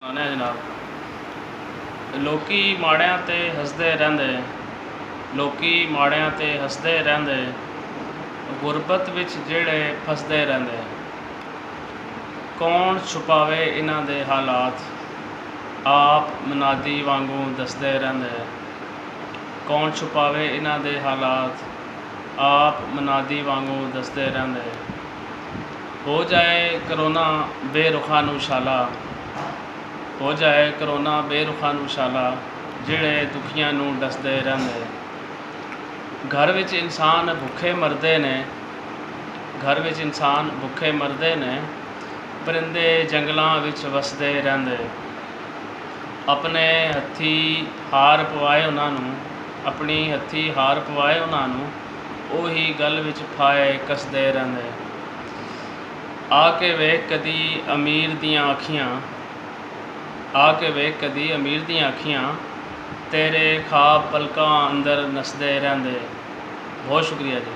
ਸੁਣਾਉਂਦੇ ਹਾਂ ਜਨਾਬ। ਲੋਕੀ ਮਾੜਿਆਂ 'ਤੇ ਹੱਸਦੇ ਰਹਿੰਦੇ, ਲੋਕੀ ਮਾੜਿਆਂ 'ਤੇ ਹੱਸਦੇ ਰਹਿੰਦੇ, ਗੁਰਬਤ ਵਿੱਚ ਜਿਹੜੇ ਫਸਦੇ ਰਹਿੰਦੇ। ਕੌਣ ਛੁਪਾਵੇ ਇਹਨਾਂ ਦੇ ਹਾਲਾਤ, ਆਪ ਮਨਾਦੀ ਵਾਂਗੂ ਦੱਸਦੇ ਰਹਿੰਦੇ। ਕੌਣ ਛੁਪਾਵੇ ਇਹਨਾਂ ਦੇ ਹਾਲਾਤ, ਆਪ ਮਨਾਦੀ ਵਾਂਗੂ ਦੱਸਦੇ ਰਹਿੰਦੇ। ਹੋ ਜਾਏ ਕਰੋਨਾ ਬੇਰੁਖਾਂ ਨੂੰ ਛਾਲਾ, ਹੋ ਜਾਏ ਕਰੋਨਾ ਬੇਰੁਖਾਂ ਨੂੰ ਛਾਲਾ, ਜਿਹੜੇ ਦੁਖੀਆਂ ਨੂੰ ਡਸਦੇ ਰਹਿੰਦੇ। ਘਰ ਵਿੱਚ ਇਨਸਾਨ ਭੁੱਖੇ ਮਰਦੇ ਨੇ, ਘਰ ਵਿੱਚ ਇਨਸਾਨ ਭੁੱਖੇ ਮਰਦੇ ਨੇ, ਪਰਿੰਦੇ ਜੰਗਲਾਂ ਵਿੱਚ ਵਸਦੇ ਰਹਿੰਦੇ। ਆਪਣੇ ਹੱਥੀਂ ਹਾਰ ਪਵਾਏ ਉਹਨਾਂ ਨੂੰ, ਆਪਣੀ ਹੱਥੀਂ ਹਾਰ ਪਵਾਏ ਉਹਨਾਂ ਨੂੰ, ਉਹੀ ਗਲ ਵਿੱਚ ਫਾਹੇ ਕੱਸਦੇ ਰਹਿੰਦੇ। ਆ ਕੇ ਵੇਖ ਕਦੀ ਅਮੀਰ ਦੀਆਂ ਅੱਖੀਆਂ, ਆ ਕੇ ਵੇਖ ਕਦੀ ਅਮੀਰ ਦੀਆਂ ਅੱਖੀਆਂ, ਤੇਰੇ ਖਾਬ ਪਲਕਾਂ ਅੰਦਰ ਨੱਸਦੇ ਰਹਿੰਦੇ। ਬਹੁਤ ਸ਼ੁਕਰੀਆ ਜੀ।